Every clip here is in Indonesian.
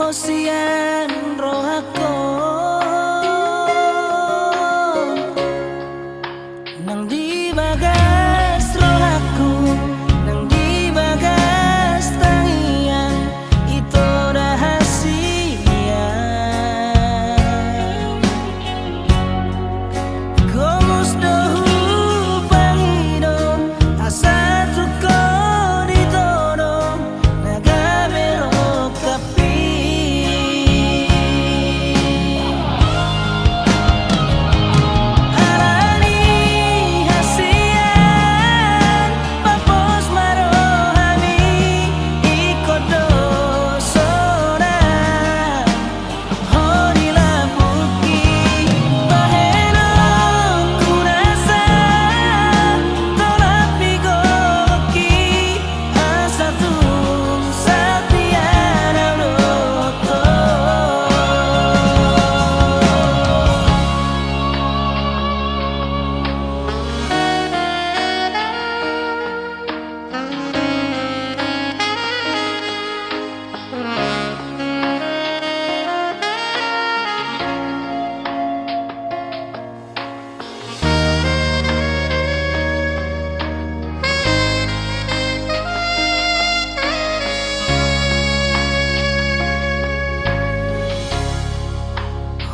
hosian rohako nang di bagas rohaku nang di bagas tangian itu rahasia gomus dohu pangido asatu koditodo naga belok kapi arani hasian papos marohani ikodo sora hori lapuki baheno kurasa tolak migoki asatu satiana roto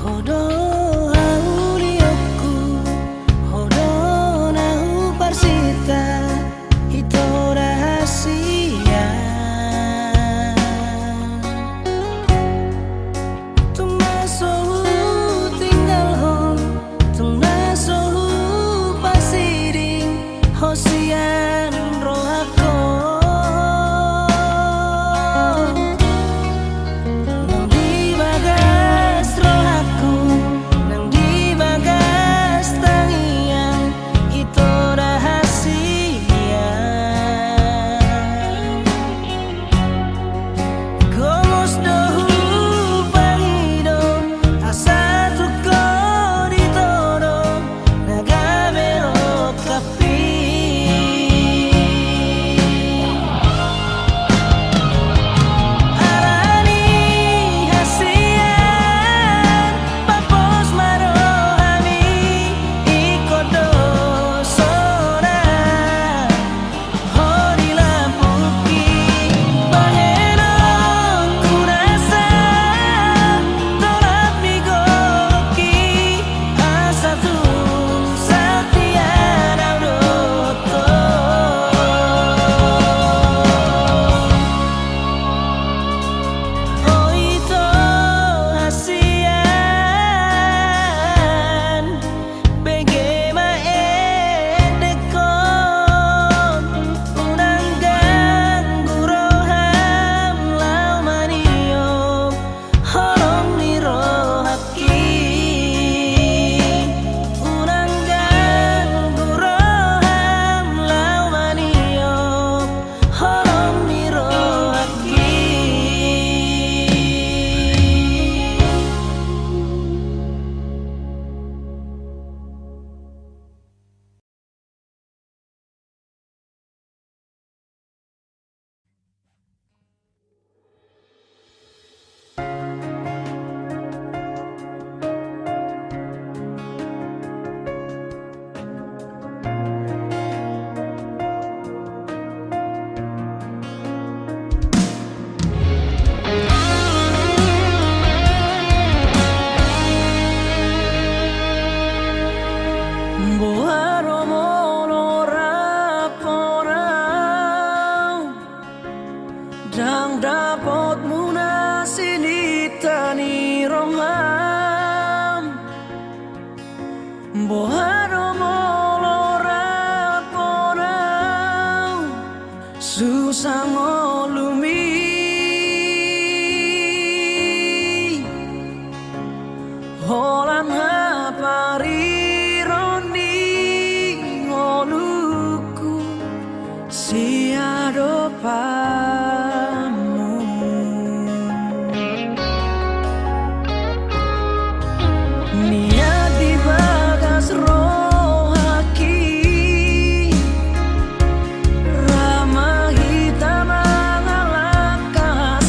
Hodo aurioku, hodo nahu parsita, itu rahasia. Tung nasohu tinggal hong, tung nasohu pasiring, hosian rohako. Nang di bagas rohaku nang di bagas tangian itu rahasia gomus dohu pangido asatu koditodo naga belok kapi arani hasian papos marohani ikodo sora hori lapuki baheno kurasa tolak migoki asatu satiana roto oito hasian begema edekon unang ganggu roham lau maniom horong ni rohaki unang ganggu roham lau maniom horong ni rohaki Boharo monora porau dang dapat munasinitani roham Boharo monora porau susah ngolumi holan haparironi ngoluku siado pamu niat di bagas rohaki ramah hitam mengalahkan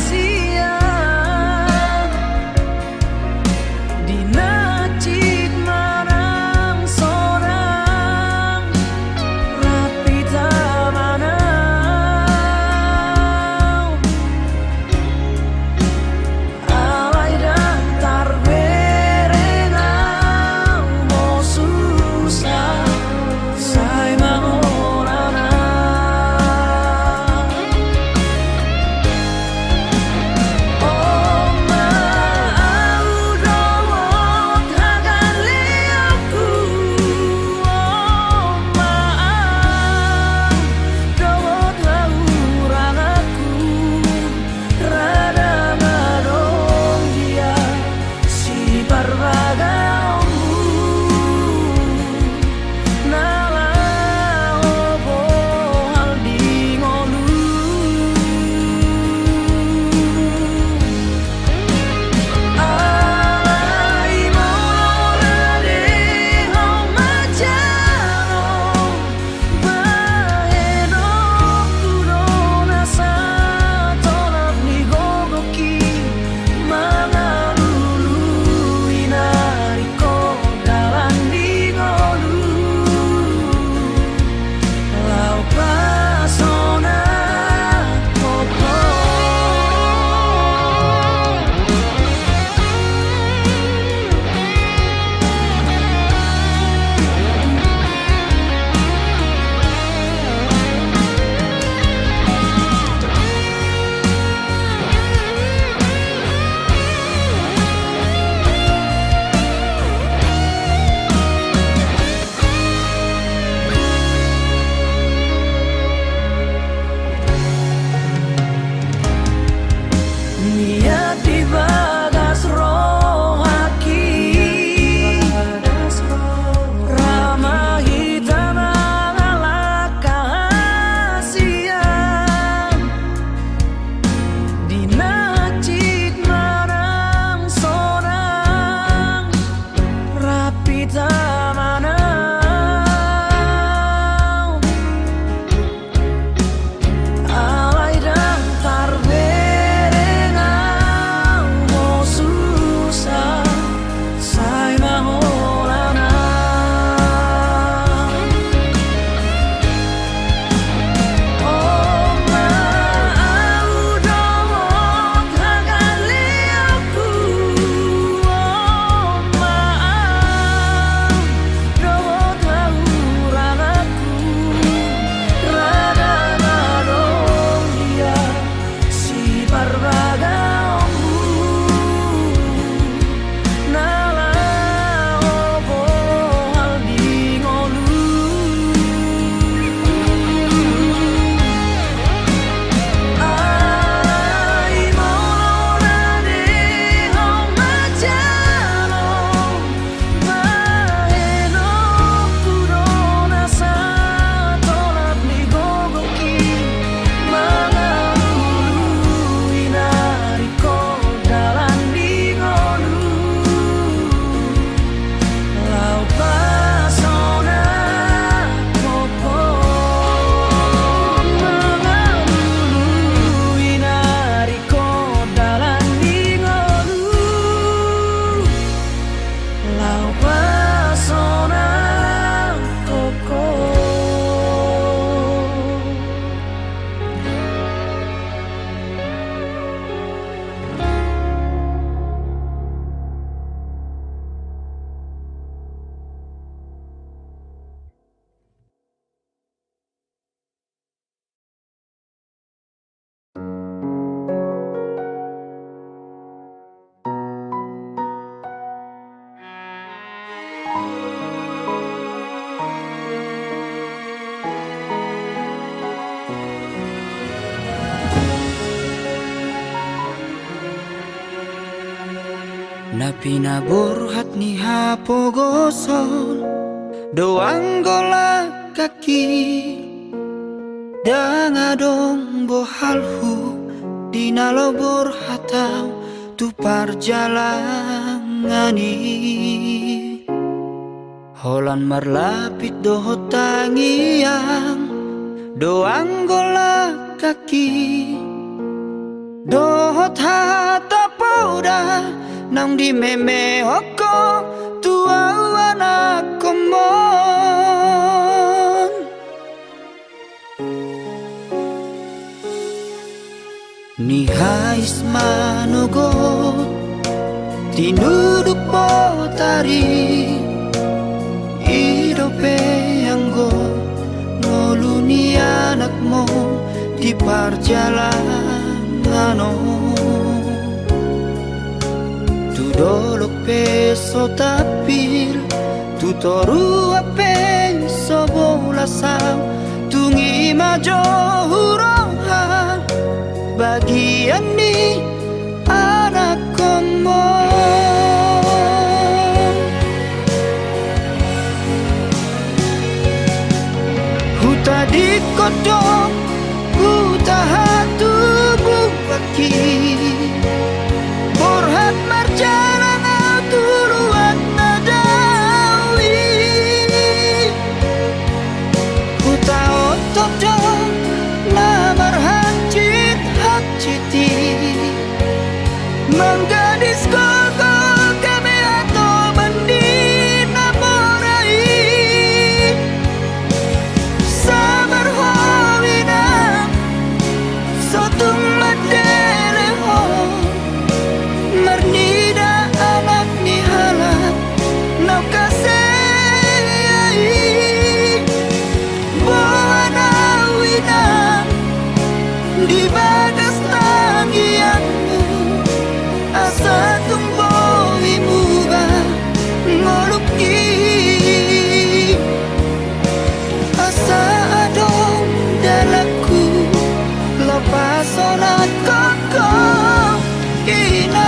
Na pinaburhat ni hapogoson doang gola kaki dangadong bohalhu dinalobor hatau tu parjalangani holan marlapit doho tangiang doang gola kaki dohot hata pauda nang di meme hoko tua anak komon ni hais manogot tinuduk potari idope anggo ngoluni anakmu di perjalanan tu dolok peso tapil tu toru peso bolasang tungi majo hurohan bagian ni anak komo huta di kodong huta hatu bukaki borhat marjalan tuluan nadawi huta otodong lamar hajit hajiti menggadis koko kami atau bendina morai sabar hawina sotung madeleho mernida anak ni halap nau kasei bawana wina di bagas tangianmu asa tumbowi muba ngoluki asa adong dalaku lepas sonat koko inang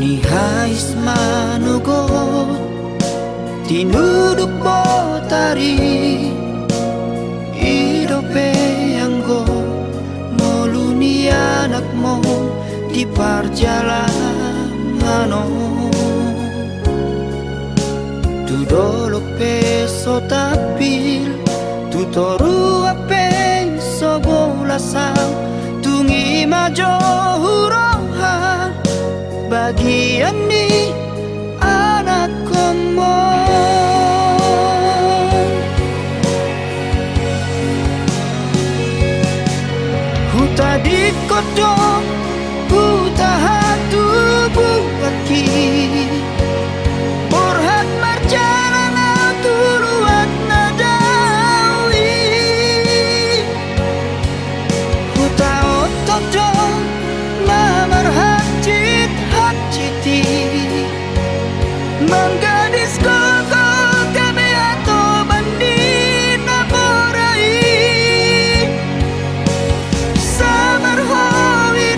ni hais manugot tinuduk potari idope anggo moluni anakmu di perjalanan tu dolok peso tapil tu toru peso bolasang tungi majo hurohan bagian ni anak komo huta di kodong huta hatu bukaki borhat marjalan tuluan nadawi huta otodong lamar hajit hajiti menggadis koko kami atau bandina morai sabar hawi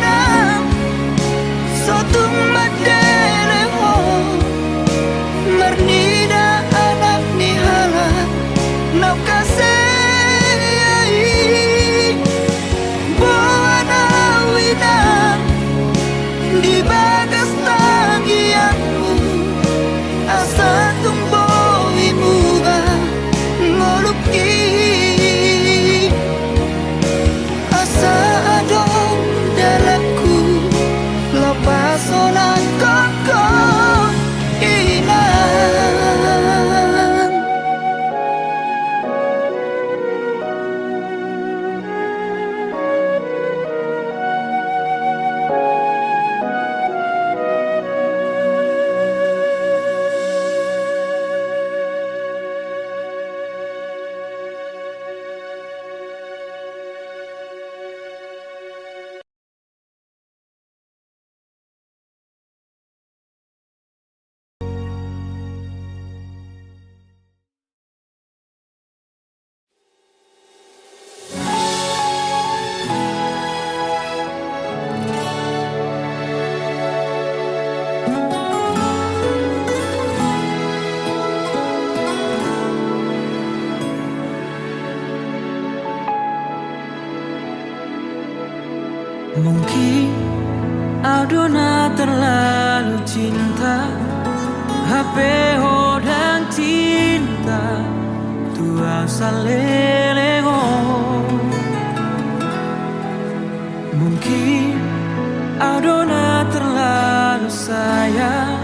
Mungkin Adona terlalu cinta, HP hodang cinta tua salelego. Mungkin Adona terlalu sayang,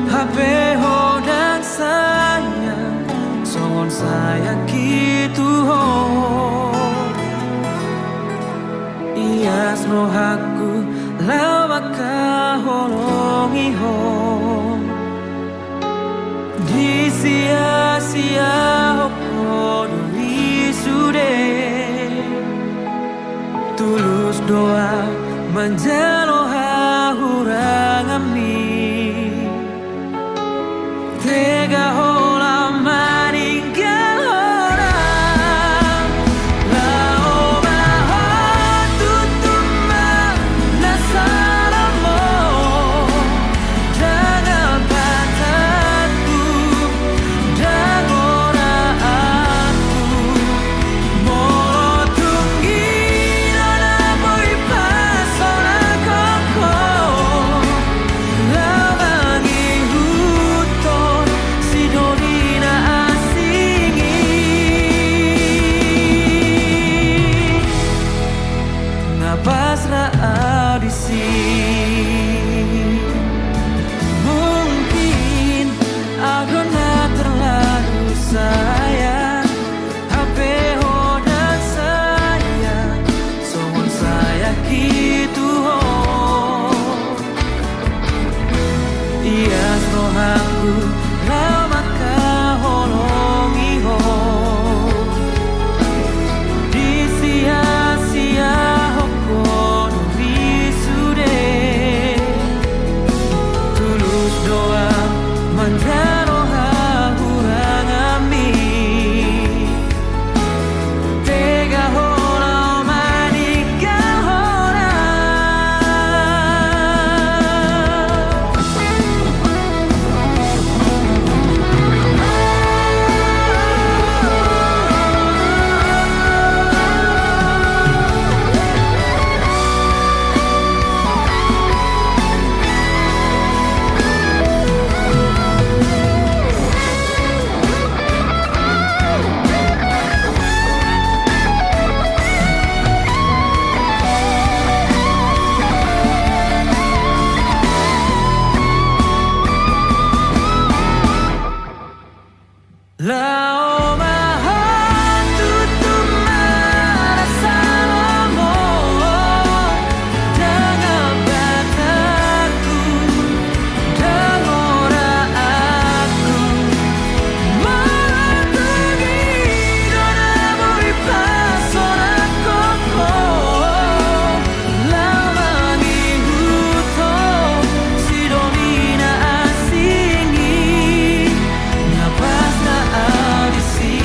HP hodang sayang, songon sayang gitu ho. Ias no haku lawaka holongi ho. Di sia-sia hoko doi sude. Tulus doa menjalo hahurang ami. Tega hola maninggal orang. Lao mahal tutuma nasaramo. Jangan patahku dan oraanku. Moro tunggi dana boy pasona koko. Lawangi huton sidorina asingi. Ngapasra audisi. Mungkin Adona terlalu sayang, HP hodang sayang, songon saya gitu ho. Ias no haku lamaka holongi ho. Di sia-sia hoko doi sude. Tulus doa menjaro hahurang ami. Tega hola maninggal Lao mahal tutuma nasaramo. Jangan patahku dan oraanku. Moro tunggi dana boy pasona koko. Lawangi huton sidorina asingi. Ngapasna audisi.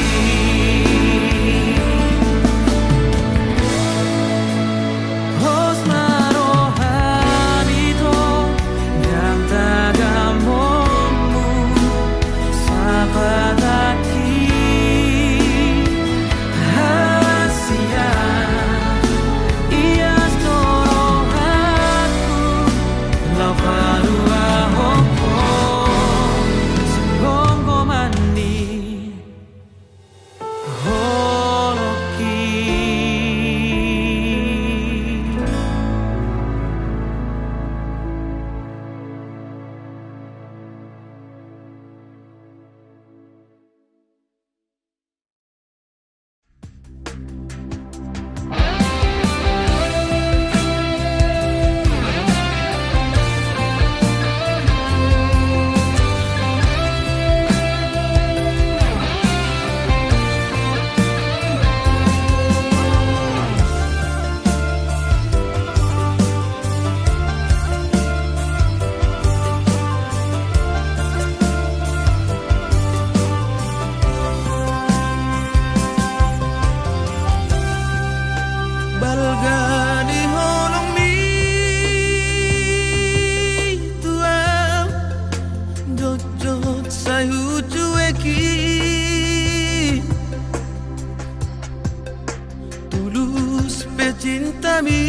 Hosna rohani to yang tagamomu sapataki hasia. Ias no rohaku laparua hoko. Senggongo mandi holoki. Balgani holong mi tuam jojot sayu cueki. Tulus pecinta mi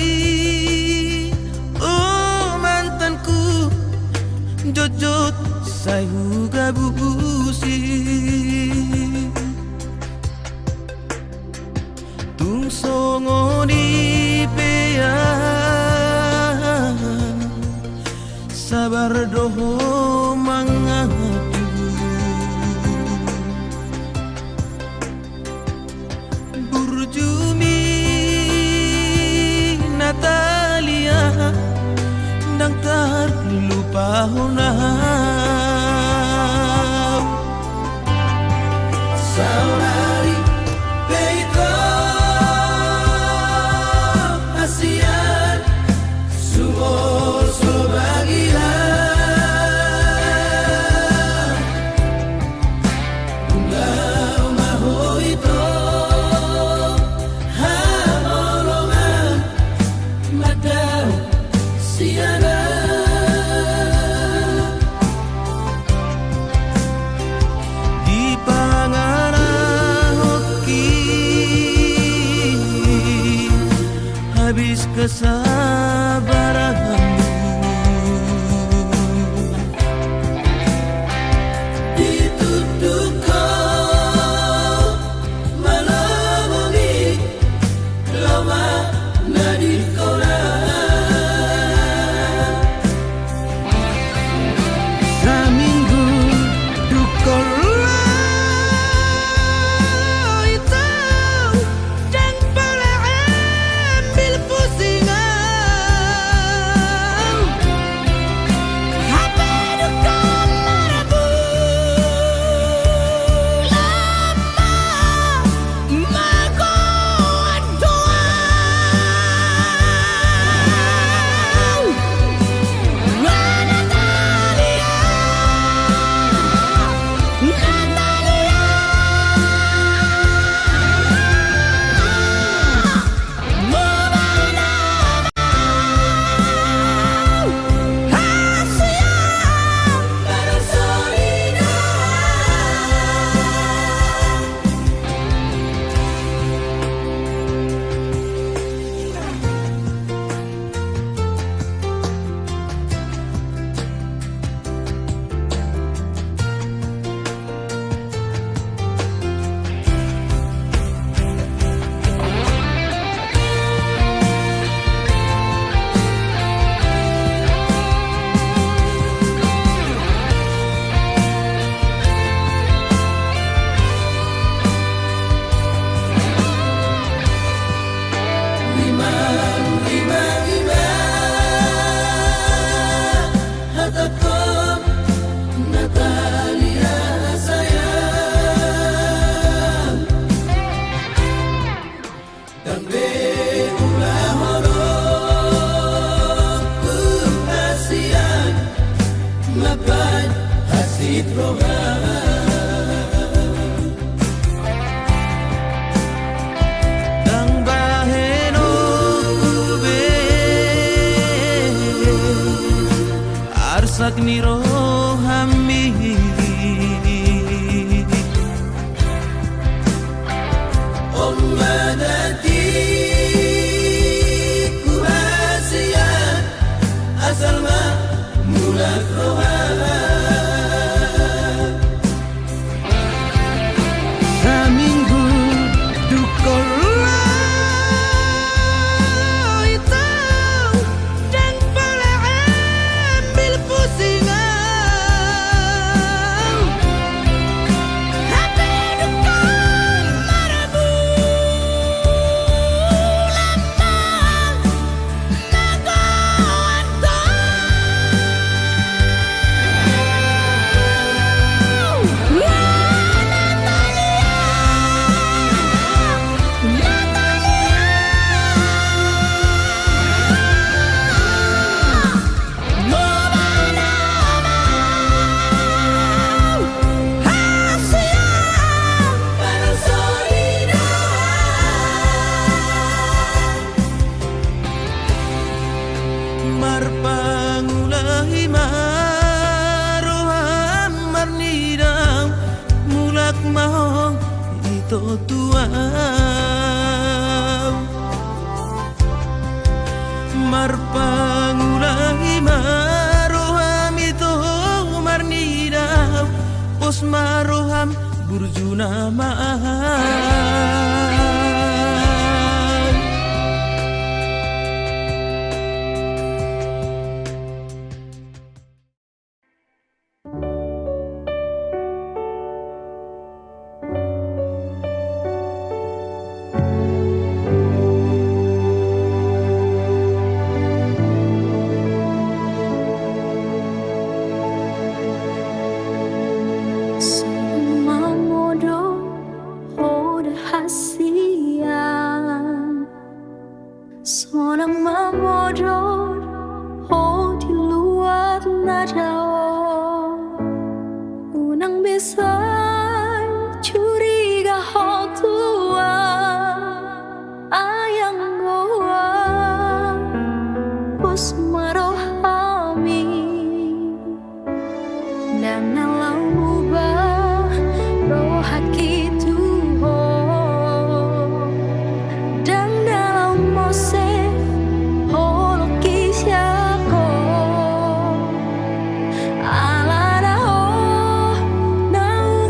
sai huga busi tung songo di pea sabar doho mangadu burjumi Natalia nang terlupa honau Saudari Peito Asian Sumur solo bagian Unggah maho ito Hamolongan Madam Siana di pangana hoki habis kesabaranmu ditutup kau menemui lama nadi Saminggu dukola itu dan pala ambil pusingan apa duka marabu lama mago doa Dang baheno kube arsak niro hammi Ommadati kuhasian asal ma mulak rohana Saminggu dukola itu dan pala ambil pusingan apa duka marabu lama mago Marpangulahi maroham marnidang mulak mahong ito tuaw Marpangulahi maroham ito marnidang maroham burjuna ma'ah. Seorang memodor di luar nadao unang bisa curiga tua ayang goa bos marohami dan nalau mubah rohat gitu dan dalam mose holokisya ko alada ho nau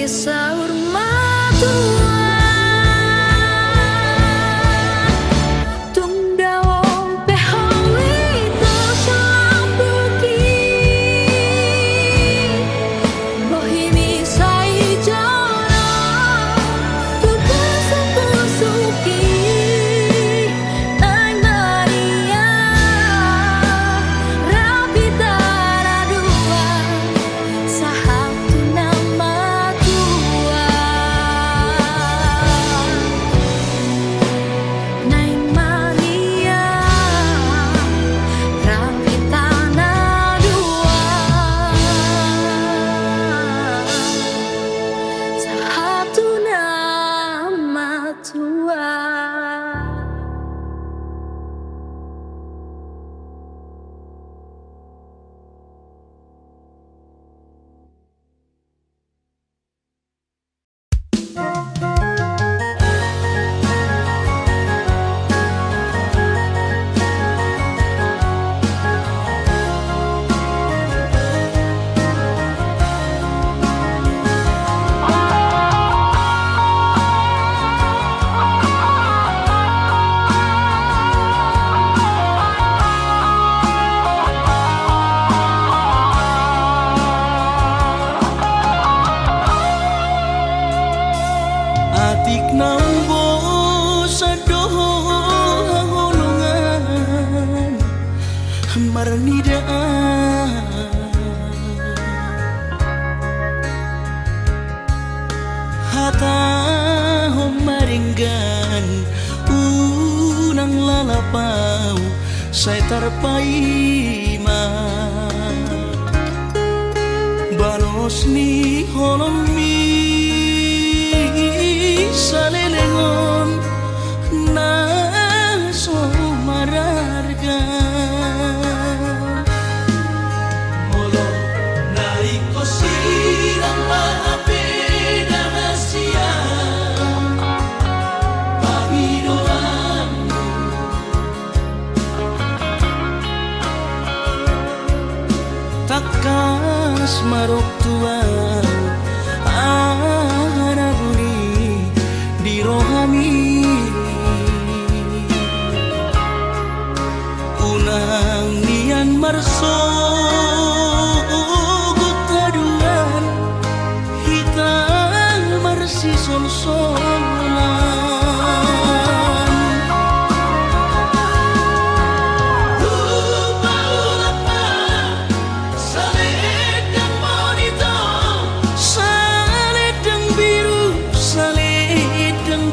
sahur matua tung dawo pehawi to salambuki bohimi sai jana tu pusuki nang Maria rapita radua sahatu nama tua nang Maria rapita nadua sahatu nama tua. Atik nambo sadoho hangolongan marnidaan hata homaringgan unang lalapau saya tarpaima banos ni holomi salelengon na so mararga molo nari ko sirang maapeda na siya pahiroanmu takas marok tua rohani unang nian marso gutaduan hitam marsi sol-solan lupa ulapa saledang monito saledang biru saledang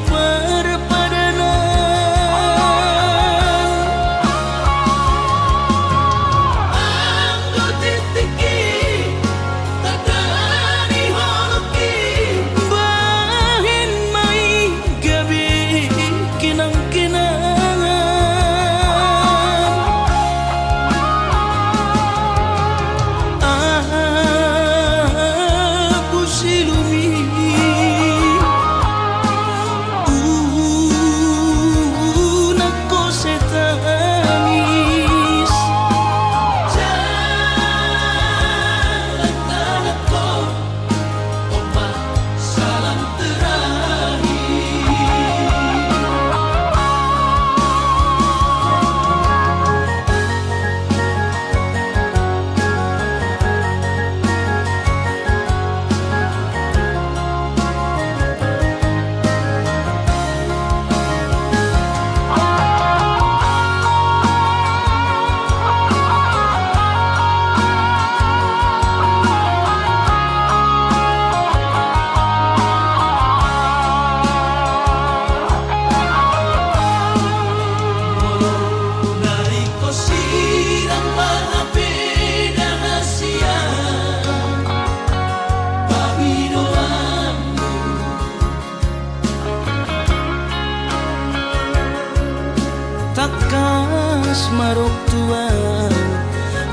takas marok tua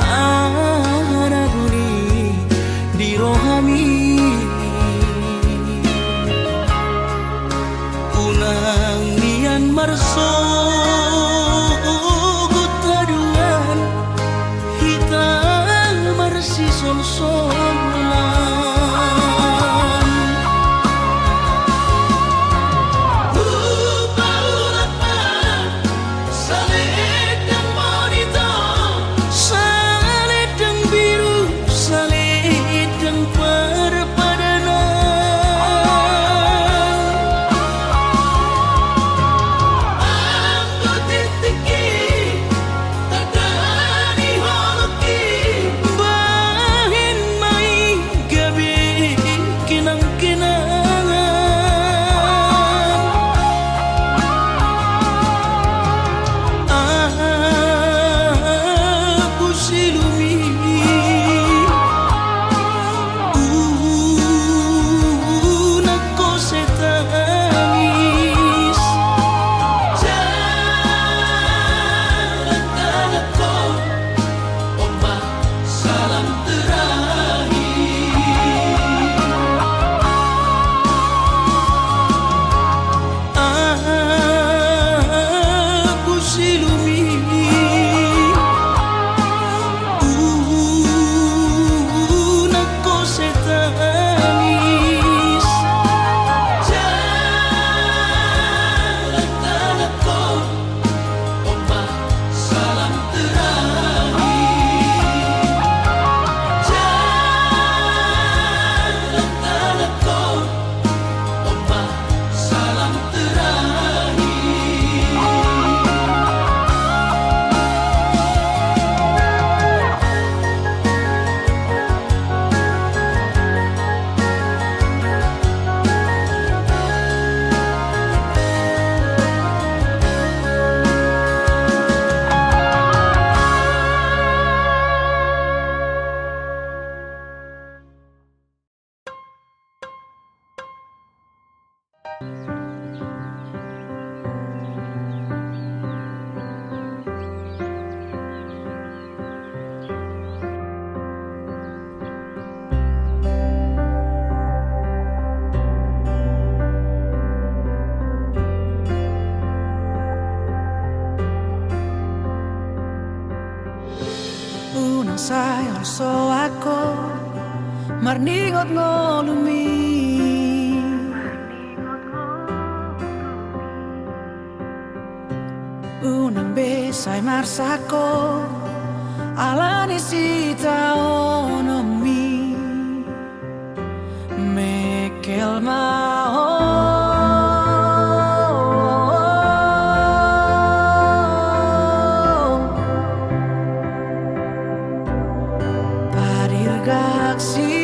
anaguni di rohani unang nian marso gutaduan hitam marsi sol-solan sayang so ako marningot ngolumi unang besay marsako alani sita onomi mekel mao gaksi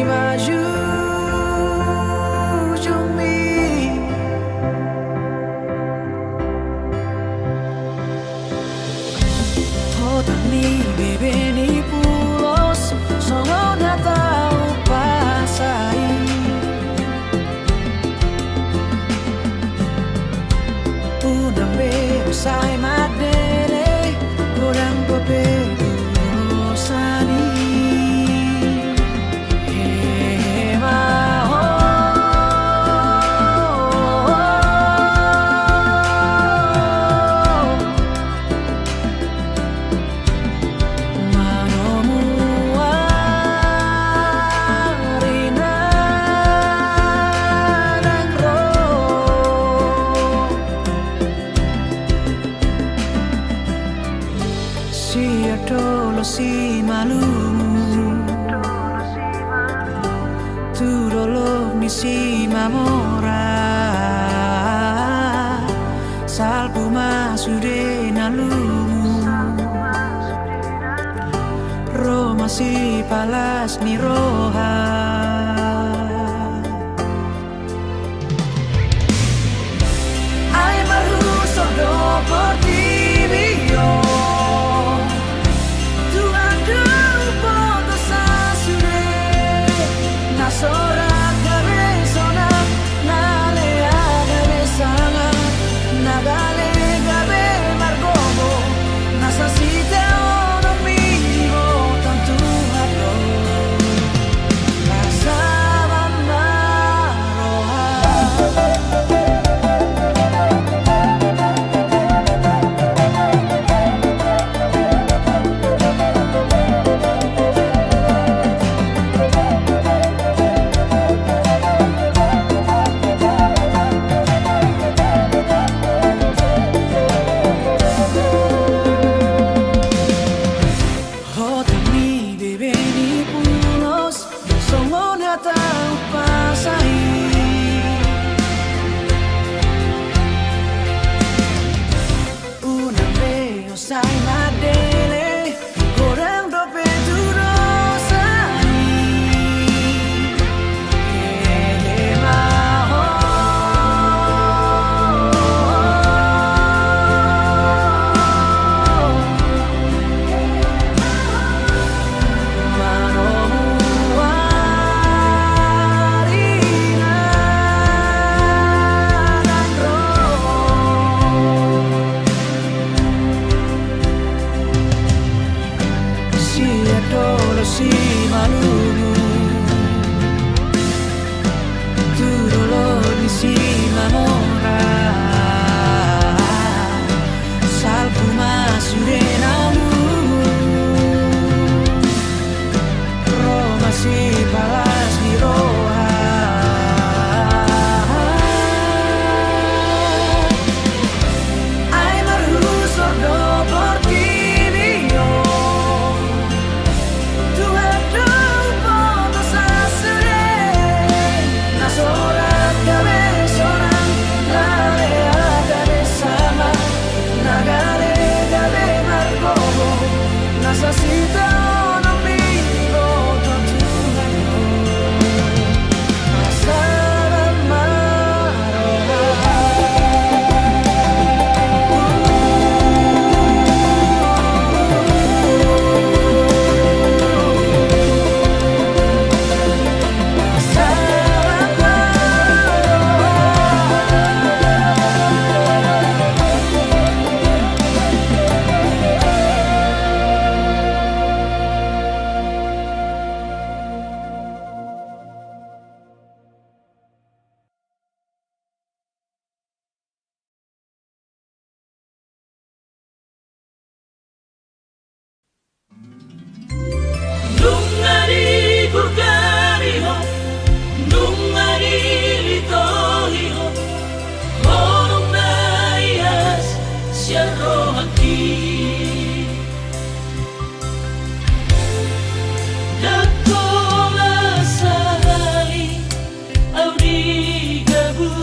maju jumi hotak ni bebe ni pulos songo na tau pasai unang be usai madere kurang pepe si adolo si malu tu dolo ni si mamora salpu masude nalu Roma si palas ni roha ay malu sodo por ti bio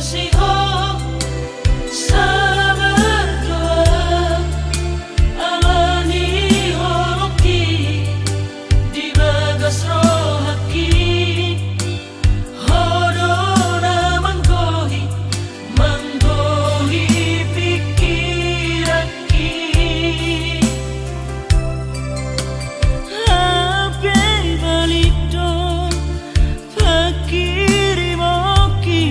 siho sa berdua alani holoki di bagas rohaki hodona manggohi pikiraki ape balito fakiri moki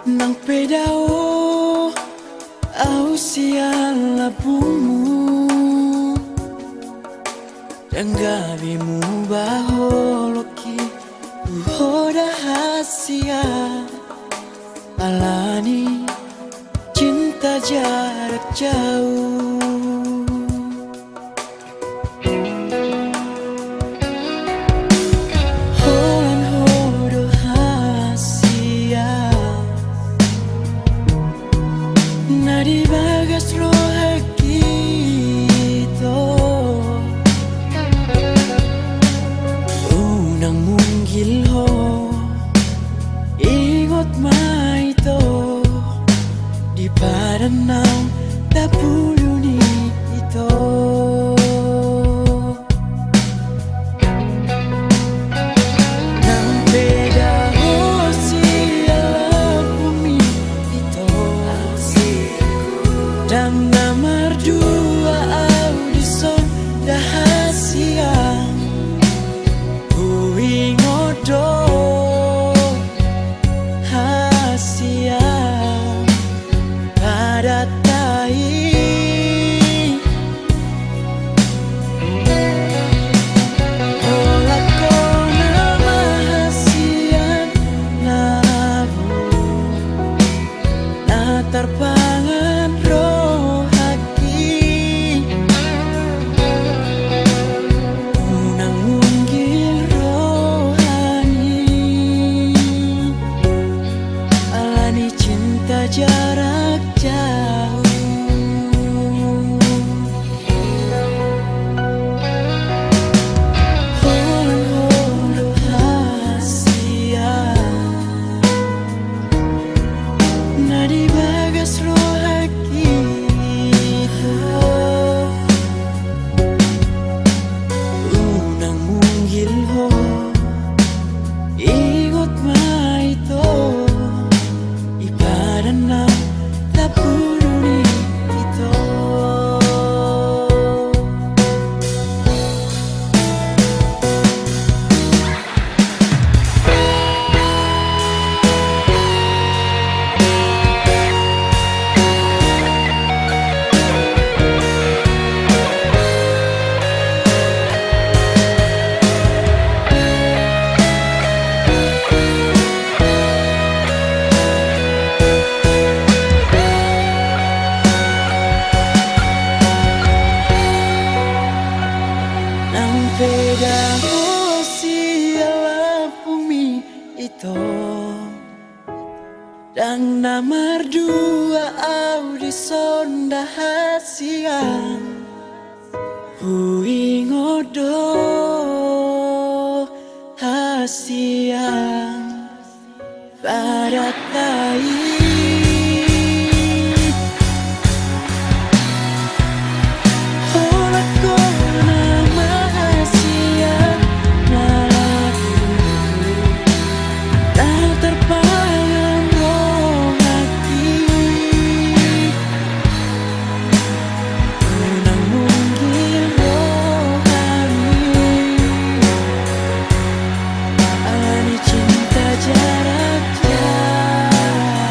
nang pedao au siang labumu dan gabimu baholoki uhoda hasia alani cinta jarak jauh. Holan hodo hasia nadi bagas rohaki to unang munggil ho ingot mai to di padanang tapuluni ito. Nang beda ho siya bumi ito dan nomor dua audison rahasia huwing odo hasia pada tai ola ko nama hasia nabu na terpangan rohaki unang munggil rohani alani cinta jarak jauh. Holan hodo hasia nadi bagas rohaki to unang munggil ho ingot mai to ipadanang tapuluni ito. Nang beda ho siya bumi ito dan nomor dua audison rahasia huwing odo hasia pada tai ola ko nama hasia nalaku na terpangan rohaki unang munggil rohani alani cinta jarak jauh.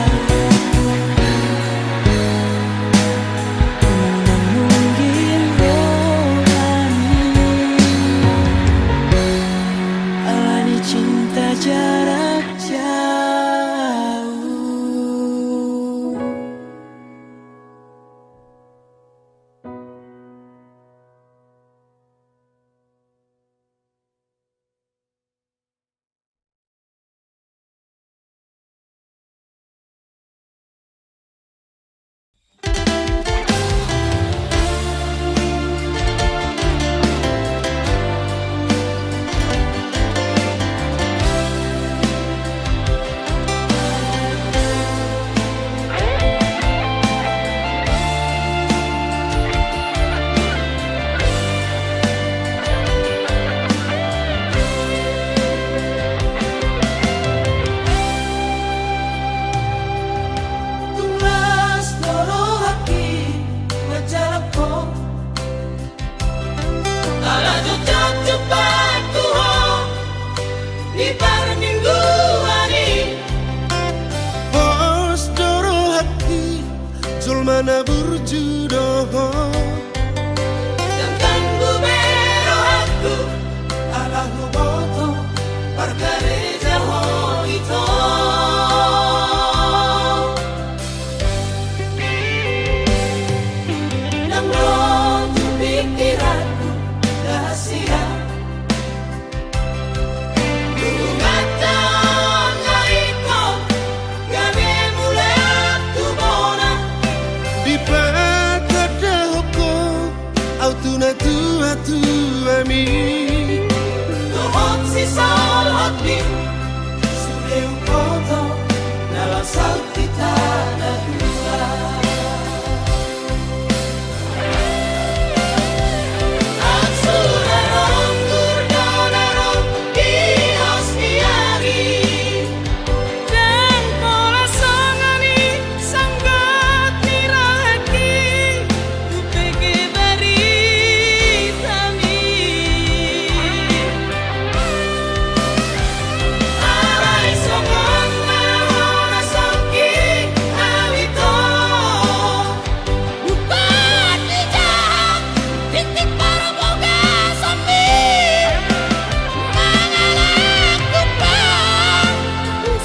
mana berjudoh Dan tanggu bero aku Alahu boto Pargareja ho ito Nang roto pikiranku Rahasia Lugatang ngaiko Gabi mulat tubona di pakadahoko au tuna tua tua mi Tuhot si sol hot bin Sudah koto Dalam saut kita ada dua Ang surarong Gurdonarong Ihos niari Dan pola songani Sanggat niraki Upeke baritami Aray songon mahona songki Awito Bukan dijak Titik para boga sambi Mangalaku pa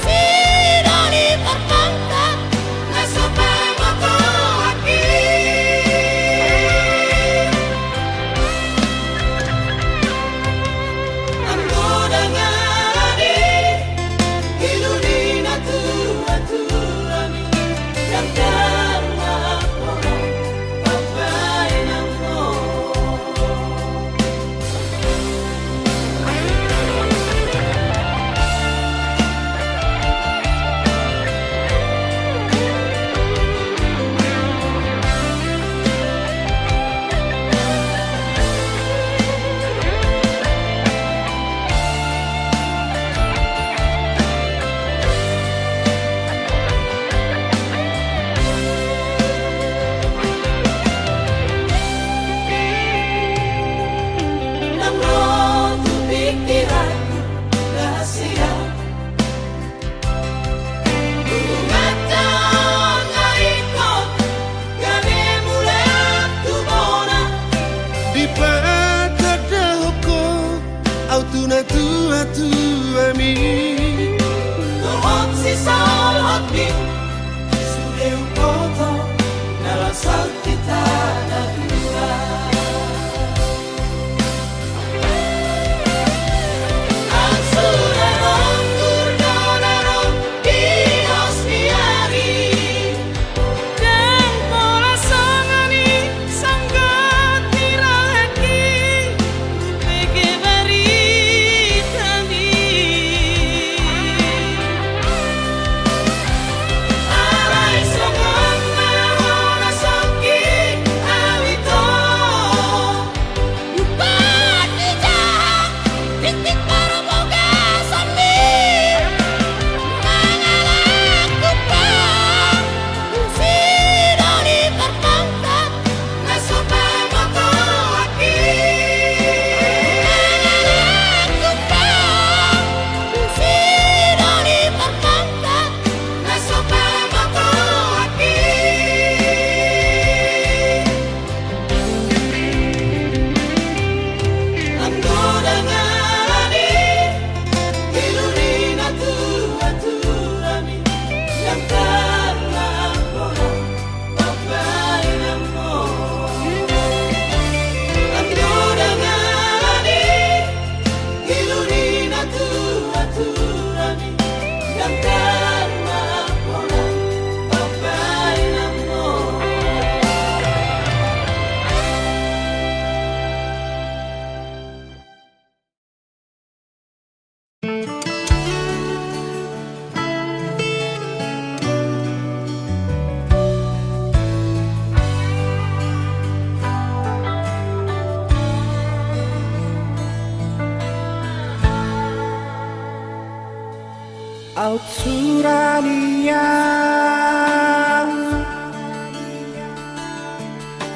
Sidoni perpangka Nasopa moto aki Anggoda ngadi Iluni na tua-tuami Yang karma kono Papai namo Nang roto pikiranku rahasia Lugatang ngaiko Gabi mulat tubona di pakadahoko au tuna tua tua mi Tuhot si sol hot bin Sudah koto Dalam saut kita ada dua Ang surarong Gurdonarong Ihos niari Dan pola songani Sanggat niraki Upeke baritami Aray songon mahona songki Awito Bukan dijak Titik para boga sambi Mangalaku pa Sidoni perpangka Nasopa moto aki Mangalaku pa Sidoni perpangka Nasopa moto aki Anggoda ngadi Iluni na tua-tuami Yang karma kono Papai namo Anggoda ngadi Iluni na tua-tuami Yang karma kono Papai namo au surania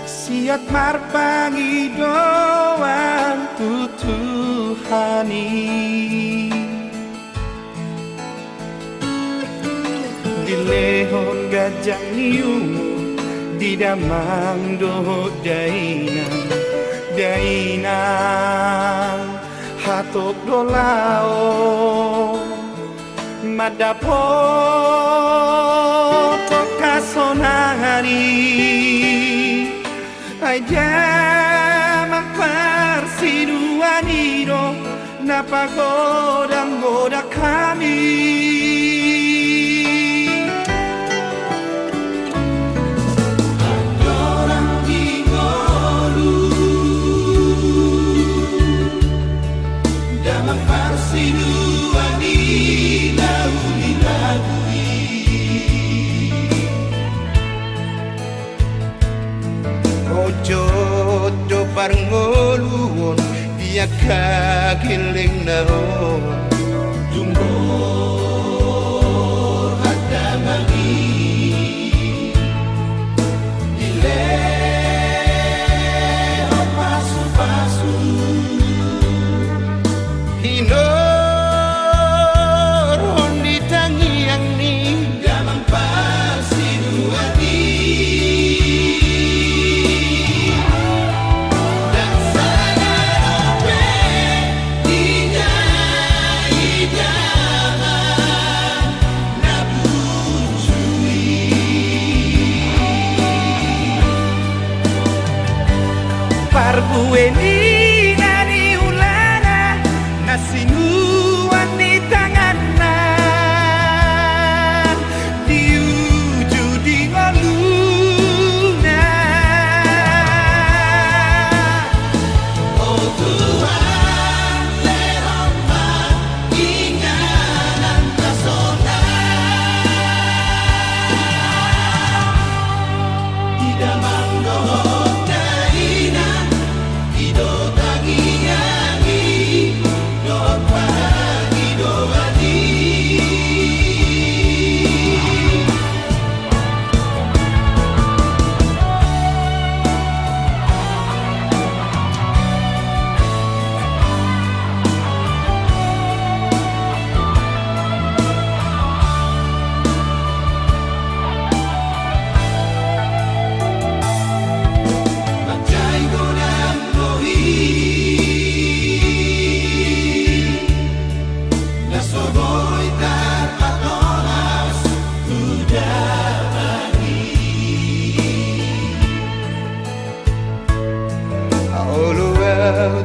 siat marpangi doan tutuhani dilehon gajang niumu di damang dohot dainang hatok dolao madapot kasonari aja magparsiduaniro napagodang-goda kami. Ojo do parngoluon dia kagiling naon Jumbor ada magi dile pasu-pasu hinor hondi tangi yang ni damang parsiduani Parbueni nari ulana nasinuan di tanganna diuju di ngoluna oh Tuhan lehomah inganan kasona tidak mangdoh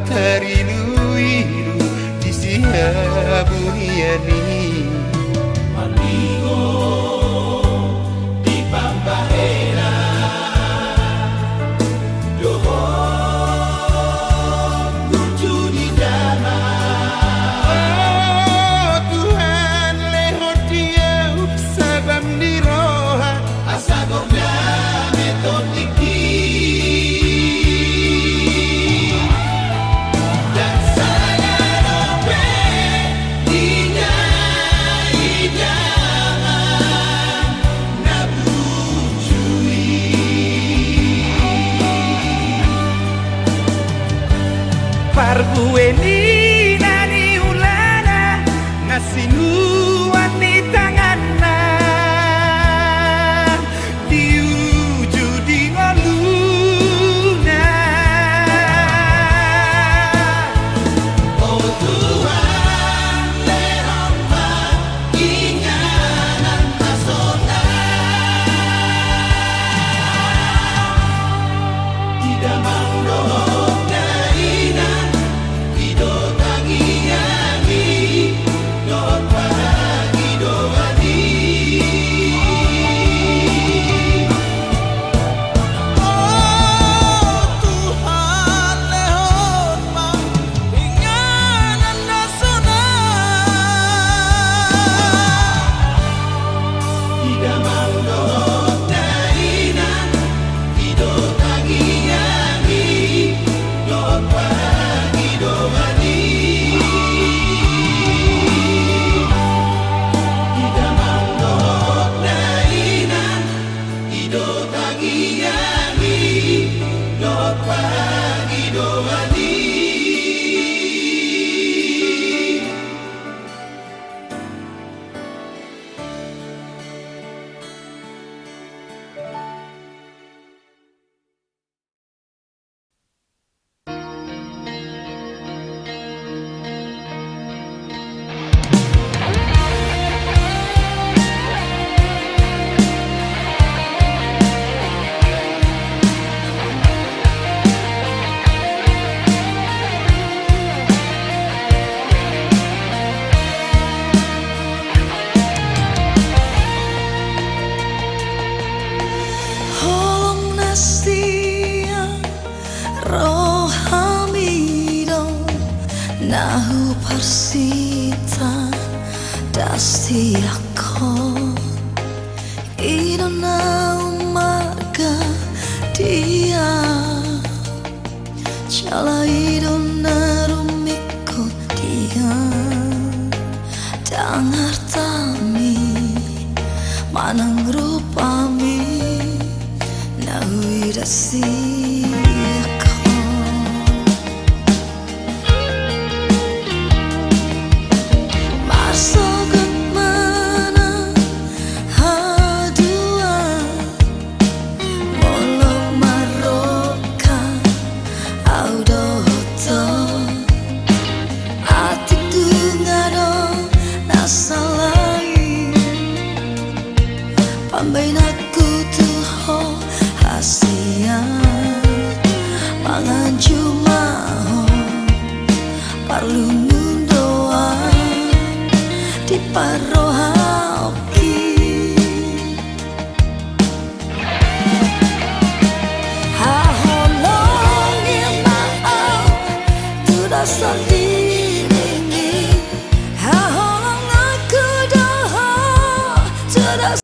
tarilu-ilu di siha buniani Manigo di Pambahera Dohon lucu di dama oh Tuhan lehot dia sabam di roha asagokna metodik Parbueni nani ulana nasinuan di tanganna diuju di ngoluna oh Tuhan lehomah inganan kasona tidak mangdoh nahu persita dasti ako idon na umaga dia cala idon na rumiko dia dan hartami manang rupami nahu dasti Pambay naku tuho hasia Mangan jumaho Parlu mundoa Di paroha oki Haholong yang maaf Tudah sandi